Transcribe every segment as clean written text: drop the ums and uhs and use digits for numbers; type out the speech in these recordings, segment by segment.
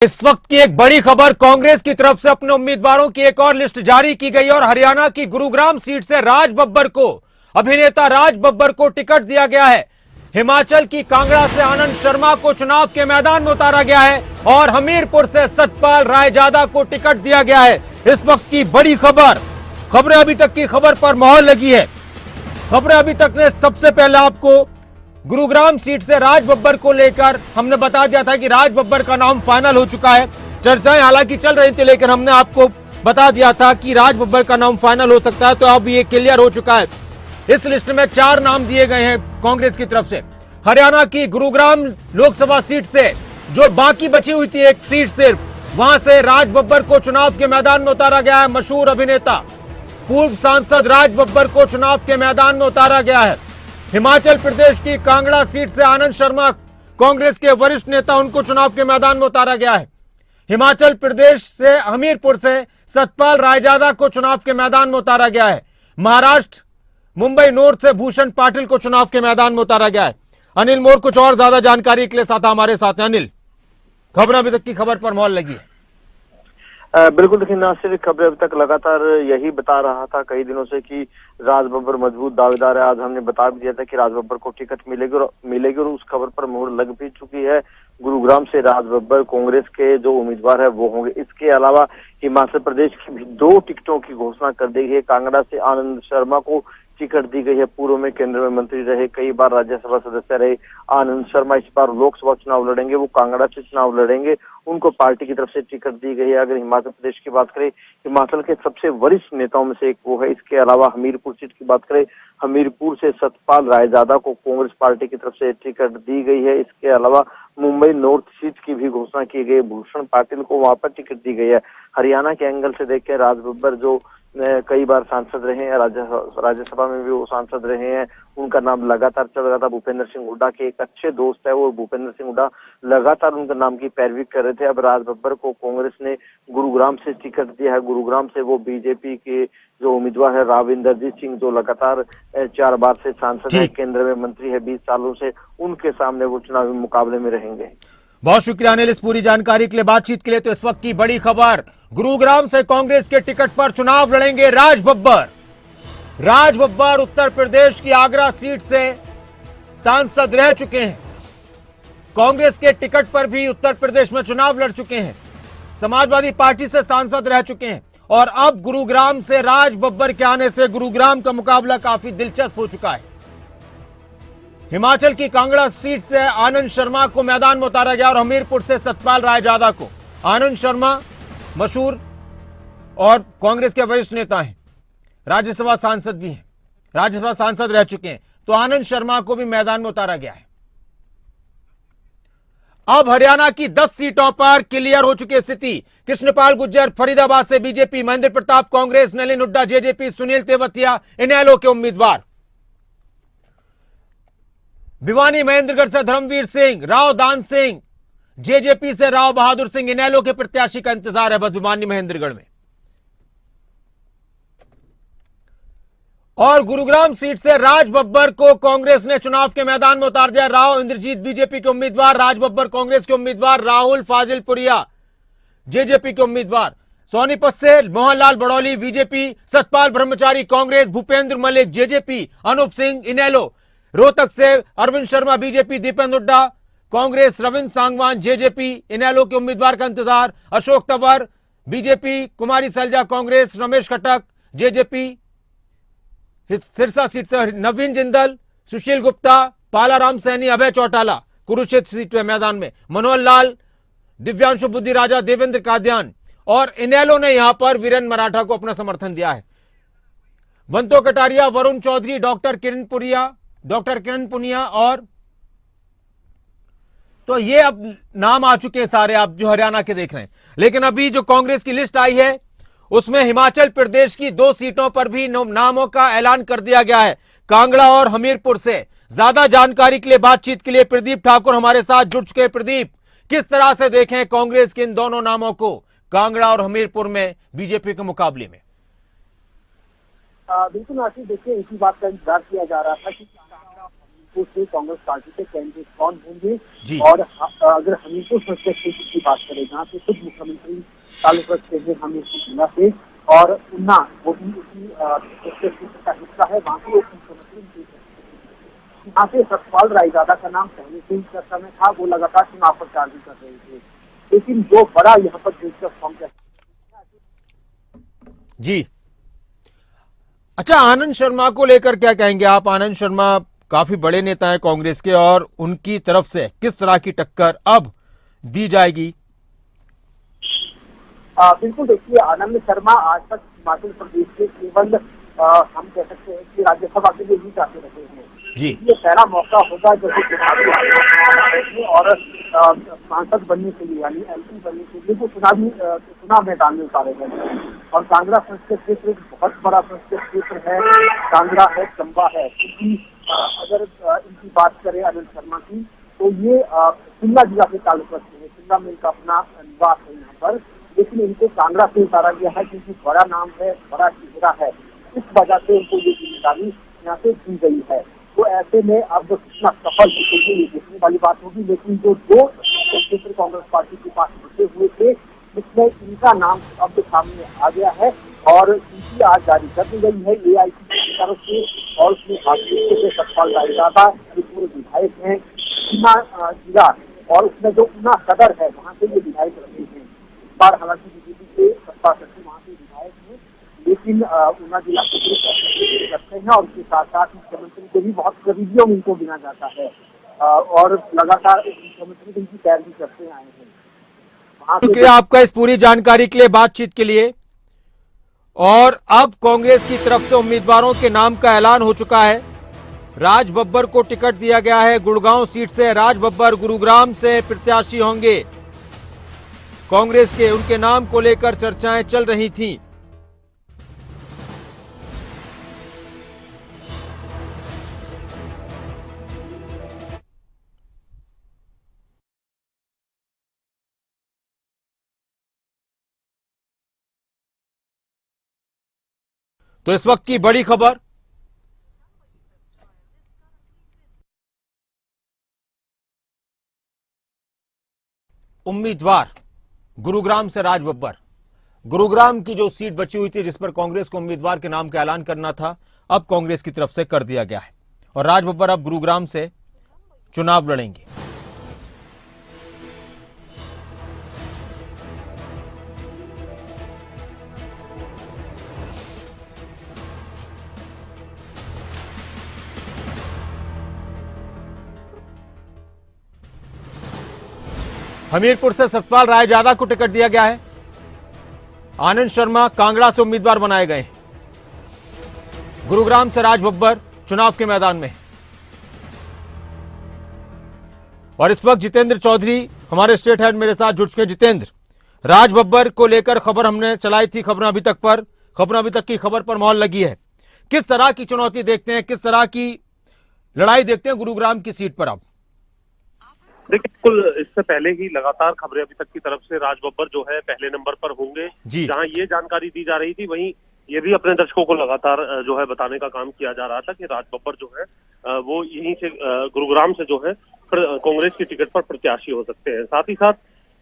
इस वक्त की एक बड़ी खबर, कांग्रेस की तरफ से अपने उम्मीदवारों की एक और लिस्ट जारी की गई और हरियाणा की गुरुग्राम सीट से अभिनेता राज बब्बर को टिकट दिया गया है। हिमाचल की कांगड़ा से आनंद शर्मा को चुनाव के मैदान में उतारा गया है और हमीरपुर से सतपाल रायजादा को टिकट दिया गया है। इस वक्त की बड़ी खबरें अभी तक की खबर पर मोहर लगी है। खबरें अभी तक ने सबसे पहले आपको गुरुग्राम सीट से राज बब्बर को लेकर हमने बता दिया था कि राज बब्बर का नाम फाइनल हो चुका है। चर्चाएं हालांकि चल रही थी, लेकिन हमने आपको बता दिया था कि राज बब्बर का नाम फाइनल हो सकता है, तो अब ये क्लियर हो चुका है। इस लिस्ट में 4 नाम दिए गए हैं कांग्रेस की तरफ से। हरियाणा की गुरुग्राम लोकसभा सीट से जो बाकी बची हुई थी एक सीट सिर्फ, वहां से राज बब्बर को चुनाव के मैदान में उतारा गया है। मशहूर अभिनेता पूर्व सांसद राज बब्बर को चुनाव के मैदान में उतारा गया है। हिमाचल प्रदेश की कांगड़ा सीट से आनंद शर्मा, कांग्रेस के वरिष्ठ नेता, उनको चुनाव के मैदान में उतारा गया है। हिमाचल प्रदेश से हमीरपुर से सतपाल रायजादा को चुनाव के मैदान में उतारा गया है। महाराष्ट्र मुंबई नॉर्थ से भूषण पाटिल को चुनाव के मैदान में उतारा गया है। अनिल मोर कुछ और ज्यादा जानकारी के लिए साथ हमारे साथ हैं। अनिल, खबर अभी तक की खबर पर मोहर लगी है। बिल्कुल, देखिए, नासिर खबरें अभी तक लगातार यही बता रहा था कई दिनों से कि राज बब्बर मजबूत दावेदार है। आज हमने बता भी दिया था कि राज बब्बर को टिकट मिलेगी और उस खबर पर मोहर लग भी चुकी है। गुरुग्राम से राज बब्बर कांग्रेस के जो उम्मीदवार है वो होंगे। इसके अलावा हिमाचल प्रदेश की भी 2 टिकटों की घोषणा कर दी है। कांगड़ा से आनंद शर्मा को टिकट दी गई है। पूर्व में केंद्र में मंत्री रहे, कई बार राज्यसभा सदस्य रहे आनंद शर्मा इस बार लोकसभा चुनाव लड़ेंगे। वो कांगड़ा से चुनाव लड़ेंगे, उनको पार्टी की तरफ से टिकट दी गई है। अगर हिमाचल प्रदेश की बात करें, हिमाचल के सबसे वरिष्ठ नेताओं में से एक वो है। इसके अलावा हमीरपुर सीट की बात करें, हमीरपुर से सतपाल रायजादा को कांग्रेस पार्टी की तरफ से टिकट दी गई है। इसके अलावा मुंबई नॉर्थ सीट की भी घोषणा की गई, भूषण पाटिल को वहां पर टिकट दी गई है। हरियाणा के एंगल से देखें, राज बब्बर जो कई बार सांसद रहे हैं, राज्यसभा में भी वो सांसद रहे हैं, उनका नाम लगातार चल रहा था। भूपेंद्र सिंह हुड्डा के एक अच्छे दोस्त है वो, भूपेंद्र सिंह हुड्डा लगातार उनके नाम की पैरवी कर रहे थे। अब राज बब्बर को कांग्रेस ने गुरुग्राम से टिकट दिया है। गुरुग्राम से वो बीजेपी के जो उम्मीदवार है राव इंद्रजीत सिंह, जो लगातार 4 बार से सांसद है, केंद्र में मंत्री है 20 सालों से, उनके सामने वो चुनावी मुकाबले में रहेंगे। बहुत शुक्रिया अनिल इस पूरी जानकारी के लिए, बातचीत के लिए। तो इस वक्त की बड़ी खबर, गुरुग्राम से कांग्रेस के टिकट पर चुनाव लड़ेंगे राज बब्बर। राज बब्बर उत्तर प्रदेश की आगरा सीट से सांसद रह चुके हैं। कांग्रेस के टिकट पर भी उत्तर प्रदेश में चुनाव लड़ चुके हैं। समाजवादी पार्टी से सांसद रह चुके हैं और अब गुरुग्राम से राज बब्बर के आने से गुरुग्राम का मुकाबला काफी दिलचस्प हो चुका है। हिमाचल की कांगड़ा सीट से आनंद शर्मा को मैदान में उतारा गया और हमीरपुर से सतपाल रायजादा को। आनंद शर्मा मशहूर और कांग्रेस के वरिष्ठ नेता हैं, राज्यसभा सांसद भी हैं, राज्यसभा सांसद रह चुके हैं, तो आनंद शर्मा को भी मैदान में उतारा गया है। अब हरियाणा की 10 सीटों पर क्लियर हो चुकी स्थिति। कृष्णपाल गुर्जर फरीदाबाद से बीजेपी, महेंद्र प्रताप कांग्रेस, नलिन हुड्डा जेजेपी, सुनील तेवतिया इनेलो के उम्मीदवार। भिवानी महेंद्रगढ़ से धर्मवीर सिंह, राव दान सिंह, जेजेपी से राव बहादुर सिंह इनेलो के प्रत्याशी का इंतजार है बस भिवानी महेंद्रगढ़ में। और गुरुग्राम सीट से राज बब्बर को कांग्रेस ने चुनाव के मैदान में उतार दिया। राव इंद्रजीत बीजेपी के उम्मीदवार, राज बब्बर कांग्रेस के उम्मीदवार, राहुल फाजिलपुरिया जेजेपी के उम्मीदवार। सोनीपत से मोहनलाल बड़ौली बीजेपी, सतपाल ब्रह्मचारी कांग्रेस, भूपेंद्र मलिक जेजेपी, अनूप सिंह इनेलो। रोहतक से अरविंद शर्मा बीजेपी, दीपेंद्र हुड्डा कांग्रेस, रविंद्र सांगवान जेजेपी इनेलो के उम्मीदवार का इंतजार। अशोक तंवर बीजेपी, कुमारी सैलजा कांग्रेस, रमेश खटक जेजेपी। सिरसा सीट से नवीन जिंदल, सुशील गुप्ता, पालाराम सैनी, अभय चौटाला कुरुक्षेत्र सीट पे मैदान में। मनोहर लाल, दिव्यांशु बुद्धि राजा, देवेंद्र कादियान और इनेलो ने यहां पर वीरेंद्र मराठा को अपना समर्थन दिया है। वंतो कटारिया, वरुण चौधरी, डॉक्टर किरण पुनिया और तो ये अब नाम आ चुके हैं सारे आप जो हरियाणा के देख रहे हैं। लेकिन अभी जो कांग्रेस की लिस्ट आई है उसमें हिमाचल प्रदेश की 2 सीटों पर भी नामों का ऐलान कर दिया गया है, कांगड़ा और हमीरपुर से। ज्यादा जानकारी के लिए, बातचीत के लिए प्रदीप ठाकुर हमारे साथ जुड़ चुके हैं। प्रदीप, किस तरह से देखें कांग्रेस के इन दोनों नामों को कांगड़ा और हमीरपुर में बीजेपी के मुकाबले में? बिल्कुल आशीष, देखिए इसी बात का इंतजार किया जा रहा था कि तारीखों से कांग्रेस पार्टी के कैंडिडेट कौन होंगे। जी। और अगर हमीरपुर संसदीय क्षेत्र की बात करें, जहाँ से खुद मुख्यमंत्री ताल्लुक रखते हैं हमीरपुर जिला से, और उन्ना वो भी उसी संसदीय क्षेत्र का हिस्सा है, वहाँ के उप मुख्यमंत्री यहाँ से सतपाल रायजादा का नाम पहले से ही चर्चा में था। वो लगातार चुनाव प्रचार भी कर रहे थे, लेकिन जो बड़ा यहाँ पर दिलचस्प मामला। जी। अच्छा, आनंद शर्मा को लेकर क्या कहेंगे आप? आनंद शर्मा काफी बड़े नेता हैं कांग्रेस के, और उनकी तरफ से किस तरह की टक्कर अब दी जाएगी? बिल्कुल, देखिए, आनंद शर्मा आज तक हिमाचल प्रदेश के केवल हम कह सकते हैं कि राज्यसभा के लिए ही जाते रहे हैं। जी। ये पहला मौका होगा जब वो चुनावी और सांसद बनने के लिए, यानी एमपी बनने के लिए वो चुनाव मैदान में उतारे गए हैं। और कांगड़ा संसदीय क्षेत्र एक बहुत बड़ा संसदीय क्षेत्र है। कांगड़ा है, चंबा है, क्योंकि अगर इनकी बात करें आनंद शर्मा की, तो ये शिमला जिला से ताल्लुक रखते हैं। शिमला में इनका अपना निवास है यहाँ पर, लेकिन इनको कांगड़ा से उतारा गया है क्योंकि बड़ा नाम है, बड़ा चेहरा है, इस वजह से उनको ये जिम्मेदारी यहाँ से दी गई है। तो ऐसे में अब कितना सफल होंगे ये देखने वाली बात होगी, लेकिन जो दो क्षेत्र कांग्रेस पार्टी के पास बचे हुए थे, इसमें इनका नाम अब सामने आ गया है और सूची आज जारी कर दी गई है एआईसीसी की तरफ से। और उसमें भाजपा से सतपाल रायजादा जो पूर्व विधायक हैं ऊना जिला, और उसमें जो ऊना सदर है वहाँ से ये विधायक रहे हैं। इस बार हालांकि बीजेपी के सत्ता सचिव वहाँ से विधायक हैं, लेकिन ऊना जिला के रखते हैं और उसके साथ साथ मुख्यमंत्री के भी बहुत करीबियों में इनको गिना जाता है। और लगातार मुख्यमंत्री इनकी पैरवी करते आए हैं। शुक्रिया आपका इस पूरी जानकारी के लिए, बातचीत के लिए। और अब कांग्रेस की तरफ से उम्मीदवारों के नाम का ऐलान हो चुका है। राज बब्बर को टिकट दिया गया है गुड़गांव सीट से। राज बब्बर गुरुग्राम से प्रत्याशी होंगे कांग्रेस के। उनके नाम को लेकर चर्चाएं चल रही थीं। तो इस वक्त की बड़ी खबर, उम्मीदवार गुरुग्राम से राज बब्बर। गुरुग्राम की जो सीट बची हुई थी जिस पर कांग्रेस को उम्मीदवार के नाम का ऐलान करना था, अब कांग्रेस की तरफ से कर दिया गया है और राज बब्बर अब गुरुग्राम से चुनाव लड़ेंगे। हमीरपुर से सतपाल रायजादा को टिकट दिया गया है। आनंद शर्मा कांगड़ा से उम्मीदवार बनाए गए। गुरुग्राम से राज बब्बर चुनाव के मैदान में। और इस वक्त जितेंद्र चौधरी हमारे स्टेट हेड मेरे साथ जुड़ चुके हैं। जितेंद्र, राज बब्बर को लेकर खबर हमने चलाई थी, खबरें अभी तक की खबर पर मोहर लगी है। किस तरह की चुनौती देखते हैं, किस तरह की लड़ाई देखते हैं गुरुग्राम की सीट पर? अब देखिए, बिल्कुल इससे पहले ही लगातार खबरें अभी तक की तरफ से राज बब्बर जो है पहले नंबर पर होंगे। जहां ये जानकारी दी जा रही थी, वहीं ये भी अपने दर्शकों को लगातार जो है बताने का काम किया जा रहा था कि राज बब्बर जो है वो यहीं से गुरुग्राम से जो है कांग्रेस की टिकट पर प्रत्याशी हो सकते हैं। साथ ही साथ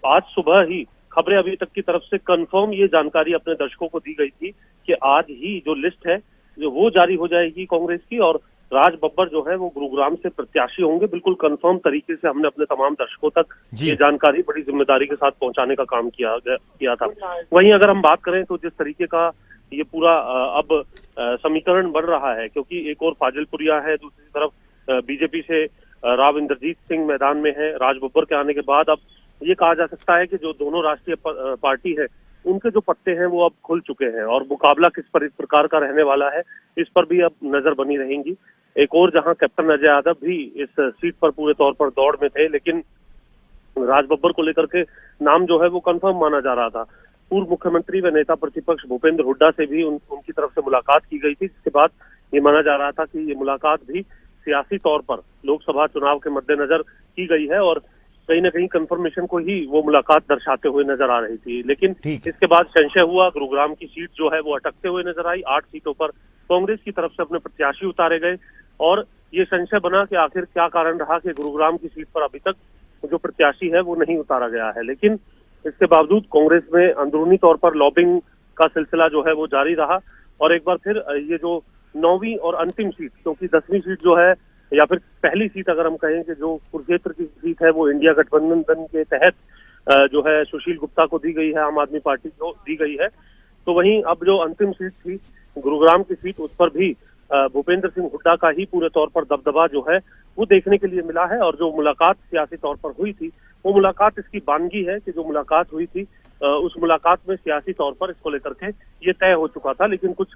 आज सुबह ही खबरें अभी तक की तरफ से कंफर्म ये जानकारी अपने दर्शकों को दी गई थी कि आज ही जो लिस्ट है जो वो जारी हो जाएगी कांग्रेस की, और राज बब्बर जो है वो गुरुग्राम से प्रत्याशी होंगे। बिल्कुल कंफर्म तरीके से हमने अपने तमाम दर्शकों तक ये जानकारी बड़ी जिम्मेदारी के साथ पहुंचाने का काम किया था। वहीं अगर हम बात करें तो जिस तरीके का ये पूरा अब समीकरण बन रहा है, क्योंकि एक और फाजिलपुरिया है, दूसरी तरफ बीजेपी से राव इंद्रजीत सिंह मैदान में है। राज बब्बर के आने के बाद अब ये कहा जा सकता है कि जो दोनों राष्ट्रीय पार्टी है उनके जो पत्ते हैं वो अब खुल चुके हैं और मुकाबला किस प्रकार का रहने वाला है इस पर भी अब नजर बनी रहेंगी। एक और जहां कैप्टन अजय यादव भी इस सीट पर पूरे तौर पर दौड़ में थे, लेकिन राज बब्बर को लेकर के नाम जो है वो कंफर्म माना जा रहा था। पूर्व मुख्यमंत्री व नेता प्रतिपक्ष भूपेंद्र हुड्डा से भी उनकी तरफ से मुलाकात की गई थी, जिसके बाद ये माना जा रहा था कि ये मुलाकात भी सियासी तौर पर लोकसभा चुनाव के मद्देनजर की गई है और कहीं ना कहीं कंफर्मेशन को ही वो मुलाकात दर्शाते हुए नजर आ रही थी। लेकिन इसके बाद संशय हुआ, गुरुग्राम की सीट जो है वो अटकते हुए नजर आई। 8 सीटों पर कांग्रेस की तरफ से अपने प्रत्याशी उतारे गए और ये संशय बना कि आखिर क्या कारण रहा कि गुरुग्राम की सीट पर अभी तक जो प्रत्याशी है वो नहीं उतारा गया है। लेकिन इसके बावजूद कांग्रेस में अंदरूनी तौर पर लॉबिंग का सिलसिला जो है वो जारी रहा और एक बार फिर ये जो 9वीं और अंतिम सीट, क्योंकि 10वीं सीट जो है या फिर पहली सीट अगर हम कहें कि जो कुरुक्षेत्र की सीट है वो इंडिया गठबंधन के तहत जो है सुशील गुप्ता को दी गई है, आम आदमी पार्टी को दी गई है। तो वहीं अब जो अंतिम सीट थी गुरुग्राम की सीट, उस पर भी भूपेंद्र सिंह हुड्डा का ही पूरे तौर पर दबदबा जो है वो देखने के लिए मिला है। और जो मुलाकात सियासी तौर पर हुई थी वो मुलाकात इसकी बानगी है कि जो मुलाकात हुई थी उस मुलाकात में सियासी तौर पर इसको लेकर के ये तय हो चुका था। लेकिन कुछ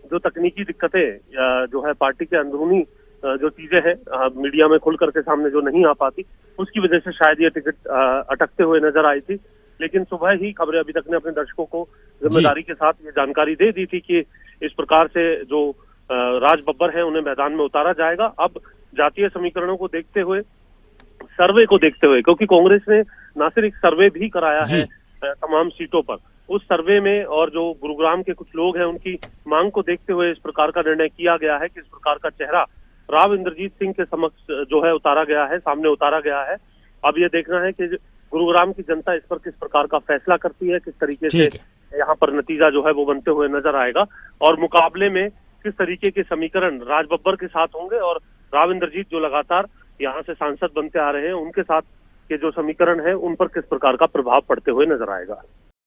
जो तकनीकी दिक्कतें जो है पार्टी के अंदरूनी जो चीजें हैं मीडिया में खुल करके सामने जो नहीं आ पाती, उसकी वजह से शायद ये टिकट अटकते हुए नजर आई थी। लेकिन सुबह ही खबरें अभी तक ने अपने दर्शकों को जिम्मेदारी के साथ ये जानकारी दे दी थी कि इस प्रकार से जो राज बब्बर है उन्हें मैदान में उतारा जाएगा। अब जातीय समीकरणों को देखते हुए, सर्वे को देखते हुए, क्योंकि कांग्रेस ने ना सिर्फ एक सर्वे भी कराया है तमाम सीटों पर, उस सर्वे में और जो गुरुग्राम के कुछ लोग हैं उनकी मांग को देखते हुए इस प्रकार का निर्णय किया गया है कि इस प्रकार का चेहरा राव इंद्रजीत सिंह के समक्ष जो है उतारा गया है, सामने उतारा गया है। अब ये देखना है कि गुरुग्राम की जनता इस पर किस प्रकार का फैसला करती है, किस तरीके से यहाँ पर नतीजा जो है वो बनते हुए नजर आएगा और मुकाबले में किस तरीके के समीकरण राज बब्बर के साथ होंगे और राव इंद्रजीत जो लगातार यहाँ से सांसद बनते आ रहे हैं उनके साथ के जो समीकरण है उन पर किस प्रकार का प्रभाव पड़ते हुए नजर आएगा।